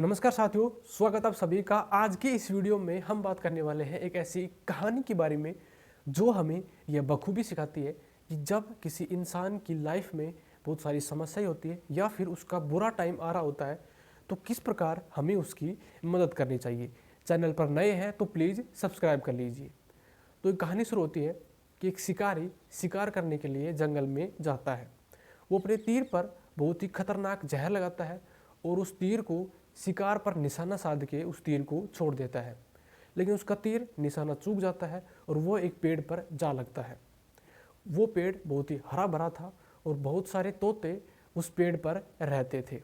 नमस्कार साथियों, स्वागत आप सभी का। आज की इस वीडियो में हम बात करने वाले हैं एक ऐसी कहानी के बारे में जो हमें यह बखूबी सिखाती है कि जब किसी इंसान की लाइफ में बहुत सारी समस्याएं होती है या फिर उसका बुरा टाइम आ रहा होता है तो किस प्रकार हमें उसकी मदद करनी चाहिए। चैनल पर नए हैं तो प्लीज़ सब्सक्राइब कर लीजिए। तो एक कहानी शुरू होती है कि एक शिकारी शिकार करने के लिए जंगल में जाता है। वो अपने तीर पर बहुत ही खतरनाक जहर लगाता है और उस तीर को शिकार पर निशाना साध के उस तीर को छोड़ देता है, लेकिन उसका तीर निशाना चूक जाता है और वो एक पेड़ पर जा लगता है। वो पेड़ बहुत ही हरा भरा था और बहुत सारे तोते उस पेड़ पर रहते थे।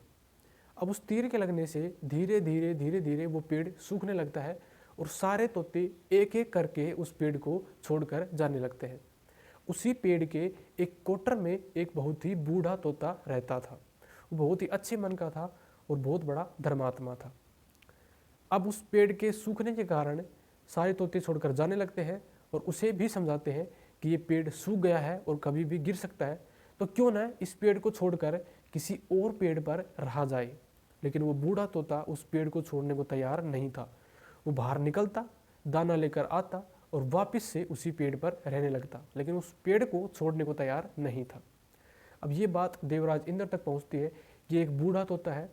अब उस तीर के लगने से धीरे धीरे वो पेड़ सूखने लगता है और सारे तोते एक एक करके उस पेड़ को छोड़कर जाने लगते हैं। उसी पेड़ के एक कोटर में एक बहुत ही बूढ़ा तोता रहता था। वो बहुत ही अच्छे मन का था और बहुत बड़ा धर्मात्मा था। अब उस पेड़ के सूखने के कारण सारे तोते छोड़कर जाने लगते हैं और उसे भी समझाते हैं कि ये पेड़ सूख गया है और कभी भी गिर सकता है, तो क्यों ना इस पेड़ को छोड़कर किसी और पेड़ पर रहा जाए। लेकिन वो बूढ़ा तोता उस पेड़ को छोड़ने को तैयार नहीं था। वो बाहर निकलता, दाना लेकर आता और वापस से उसी पेड़ पर रहने लगता, लेकिन उस पेड़ को छोड़ने को तैयार नहीं था। अब ये बात देवराज इंद्र तक पहुंचती है कि एक बूढ़ा तोता है,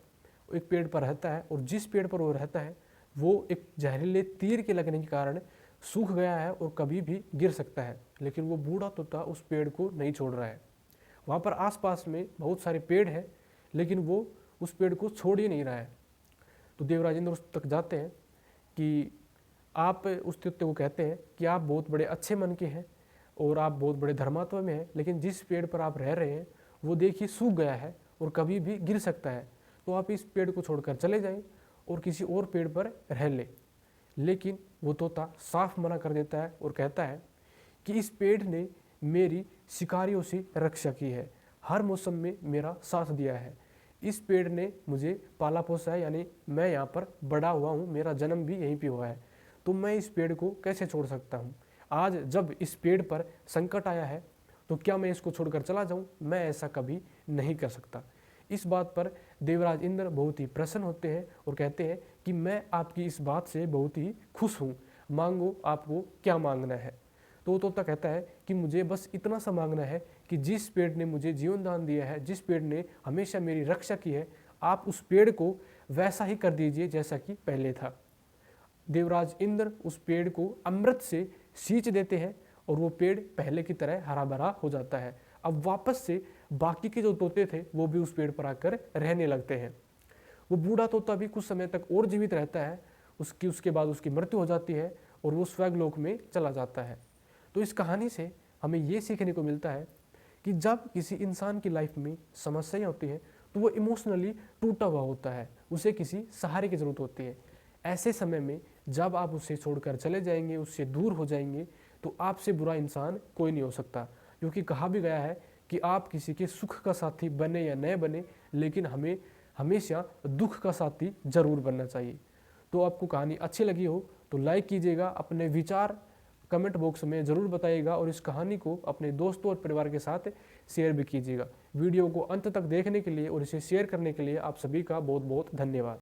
एक पेड़ पर रहता है और जिस पेड़ पर वो रहता है वो एक जहरीले तीर के लगने के कारण सूख गया है और कभी भी गिर सकता है, लेकिन वो बूढ़ा तोता उस पेड़ को नहीं छोड़ रहा है। वहाँ पर आसपास में बहुत सारे पेड़ हैं, लेकिन वो उस पेड़ को छोड़ ही नहीं रहा है। तो देवराज इंद्र उस तक जाते हैं कि आप उस तोते को कहते हैं कि आप बहुत बड़े अच्छे मन के हैं और आप बहुत बड़े धर्मात्मा में हैं, लेकिन जिस पेड़ पर आप रह रहे हैं वो देखिए सूख गया है और कभी भी गिर सकता है, तो आप इस पेड़ को छोड़कर चले जाएं और किसी और पेड़ पर रह लें। लेकिन वो तोता साफ मना कर देता है और कहता है कि इस पेड़ ने मेरी शिकारियों से रक्षा की है, हर मौसम में मेरा साथ दिया है, इस पेड़ ने मुझे पाला पोसा है, यानी मैं यहाँ पर बड़ा हुआ हूँ, मेरा जन्म भी यहीं पे हुआ है, तो मैं इस पेड़ को कैसे छोड़ सकता हूँ। आज जब इस पेड़ पर संकट आया है तो क्या मैं इसको छोड़कर चला जाऊँ? मैं ऐसा कभी नहीं कर सकता। इस बात पर देवराज इंद्र बहुत ही प्रसन्न होते हैं और कहते हैं कि मैं आपकी इस बात से बहुत ही खुश हूँ, मांगो आपको क्या मांगना है। तो वो तोता कहता है कि मुझे बस इतना सा मांगना है कि जिस पेड़ ने मुझे जीवन दान दिया है, जिस पेड़ ने हमेशा मेरी रक्षा की है, आप उस पेड़ को वैसा ही कर दीजिए जैसा कि पहले था। देवराज इंद्र उस पेड़ को अमृत से सींच देते हैं और वो पेड़ पहले की तरह हरा भरा हो जाता है। अब वापस से बाकी के जो तोते थे वो भी उस पेड़ पर आकर रहने लगते हैं। वो बूढ़ा तोता भी कुछ समय तक और जीवित रहता है, उसके बाद उसकी मृत्यु हो जाती है और वो स्वर्गलोक में चला जाता है। तो इस कहानी से हमें ये सीखने को मिलता है कि जब किसी इंसान की लाइफ में समस्याएं होती हैं तो वो इमोशनली टूटा हुआ होता है, उसे किसी सहारे की ज़रूरत होती है। ऐसे समय में जब आप उसे छोड़कर चले जाएंगे, उससे दूर हो जाएंगे, तो आपसे बुरा इंसान कोई नहीं हो सकता। क्योंकि कहा भी गया है कि आप किसी के सुख का साथी बने या न बने, लेकिन हमें हमेशा दुख का साथी जरूर बनना चाहिए। तो आपको कहानी अच्छी लगी हो तो लाइक कीजिएगा, अपने विचार कमेंट बॉक्स में ज़रूर बताइएगा और इस कहानी को अपने दोस्तों और परिवार के साथ शेयर भी कीजिएगा। वीडियो को अंत तक देखने के लिए और इसे शेयर करने के लिए आप सभी का बहुत बहुत धन्यवाद।